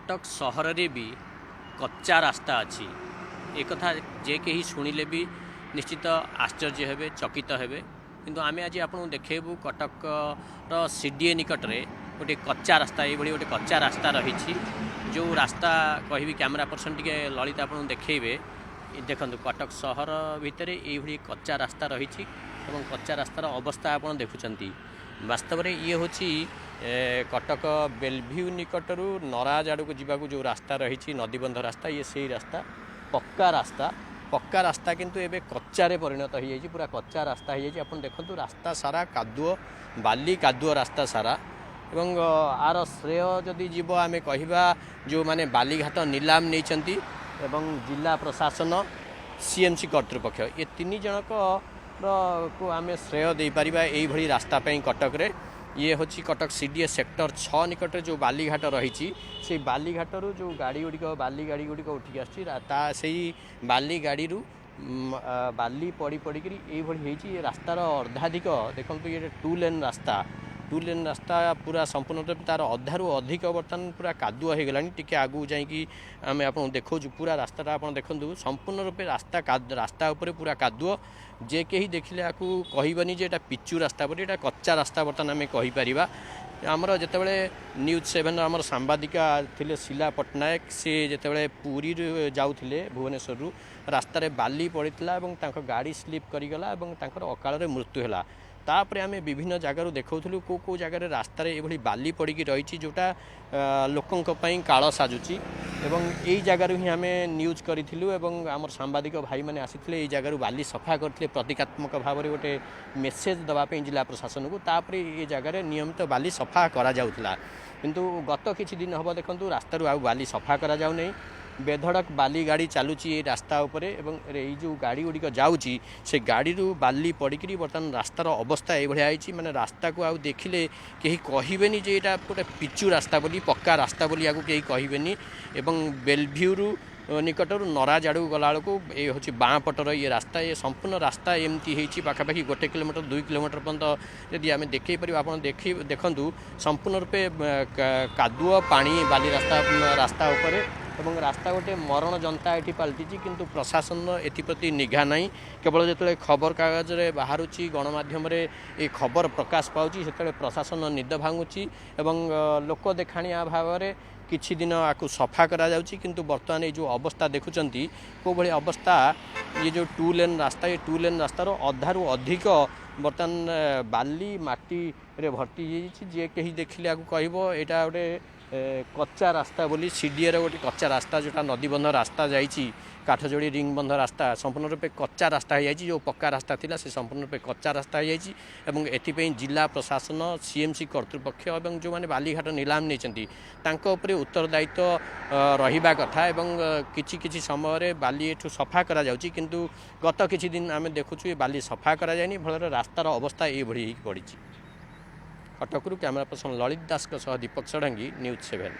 कटक सहर रे भी कच्चा रास्ता अच्छी एक कथा जे कहीं शुणिले भी निश्चित आश्चर्य हेबे चकित हेबे किंतु आमे आज आपको देखेबू कटक सीडीए निकट में गोटे कच्चा रास्ता ये गोटे कच्चा रास्ता रही जो रास्ता कहि कैमेरा पर्सन टी ललित आपको देखेबे देखो कटक सहर भितर ये कच्चा रास्ता रही कच्चा रास्तार अवस्था आप देखुं वास्तव में ये हूँ कटक बेलभ्यू निकटरू नराज आड़ को जीवाक जो रास्ता रही नदीबंध रास्ता ये से रास्ता पक्का रास्ता किंतु एबे कच्चारे परिणत हो जाए पूरा कच्चा रास्ता हो जाए आप देखो रास्ता सारा कादुओ बाली कादुओ रास्ता सारा एवं आर श्रेय जदि जीव आम कहवा जो माने बालीघाट नीलाम नहीं एवं जिला प्रशासन सीएमसी कर्तृपक्ष ये तीन जनक को आम श्रेय दे पारिबा एई भली रास्ता पे कटक रे ये हूँ कटक सीडीए सेक्टर 6 निकट जो बालीघाट रही से बालीघाटू जो गाड़ी गुड़िक बाली गाड़ी गुड़िक उठिक आसी बाली गाड़ी बाली पड़ी पड़ी ये रास्तार अर्धाधिक देखो ये टू लेन रास्ता पूरा संपूर्ण रूप तार अधारू अधिक बर्तमान पूरा कादुआ हो गला टी आगू जाकि आम आप देखो पूरा रास्ता आप देखो संपूर्ण रूप रास्ता उपर पूरा कादुआ जे कहीं देखिले आपको कहबनी जे पिचु रास्ता बोली एटा कच्चा रास्ता बर्तमान आम कहीपर आमर जितेबाला न्यूज 7 आमर सांबादिका थिले शीला पट्टनायक सी जितेबाला पुरी जाऊे भुवनेश्वर रास्तार बाली पड़ता गाड़ी स्लीप करगला अकाल मृत्यु है तापर आम विभिन्न जगार देखा कौ जगार रास्तार ये बाली पड़ी रही जोटा लोकों काल साजुची एवं यही जगार ही आम न्यूज करूँ एवं आमर सांबादिक भाई मैंने आसी जगार बाली सफा करते प्रतीकात्मक भाव में गोटे मेसेज देवाई जिला प्रशासन को तापर ये जगार नियमित बाली सफा करा जाउथला किंतु गत किछि दिन हम देखु रास्तार आ बाली सफा करा जाउ नहीं बेधड़क बाली गाड़ी चलुची ये रास्ता उपरे एवं ये जो गाड़ी गुड़िक जाऊँगी से गाड़ी बाली पड़ी बर्तमान रास्तार अवस्था ये माने रास्ता को आउ देखिले कहीं कहबेनी जे एटा गोटे पिचु रास्ता बोली पक्का रास्ता बोली या कहीं कहबेनी एवं बेलभ्यू निकटर नराज आड़ गला बेलू ये हूँ बाँ पटर ये रास्ता ये संपूर्ण रास्ता एमती होती पाखापाखि 1 किलोमीटर 2 किलोमीटर पर्यंत यदि आम देखे पार आप देखूँ संपूर्ण रूपे कादुआ पानी बाली रास्ता उपरे एवं रास्ता गोटे मरण जनता ये पलटि किंतु प्रशासन एप्रति निघा ना केवल जो खबर कागज बाहर गणमाध्यम ये खबर प्रकाश पाँच से प्रशासन निद भांगुची एवं लोक देखाणिया भाव में किछि दिन आपको सफा करा जाउची किंतु वर्तमान ये जो अवस्था देखुचंती को भली अवस्था ये जो टू लेन रास्तार अधारू अधिक वर्तमान बाली माटी रे भर्ती जे कहीं देखिले आपको कहबो एटा गोटे कच्चा रास्ता बोली सीडीए गोटे कच्चा रास्ता जोटा नदीबंध रास्ता जाइए काठजोड़ी रिंग बंध रास्ता संपूर्ण रूपे कच्चा रास्ता हो जो पक्का रास्ता थिला से संपूर्ण रूपे कच्चा रास्ता हो एथिपाई जिला प्रशासन सीएमसी कर्तृपक्ष और जो मैंने बालीघाट नीलाम नहीं उत्तरदायित्व रहिबा कथा एवं किछि समय बाली एठू सफा करा जाउची किंतु गत किछि दिन आम देखुछु ये बाली सफा करा जायनी फल रास्तार अवस्था ये भली पड़ी। कटकरू कैमरा पर्सन ललित दास दीपक षडंगी न्यूज 7।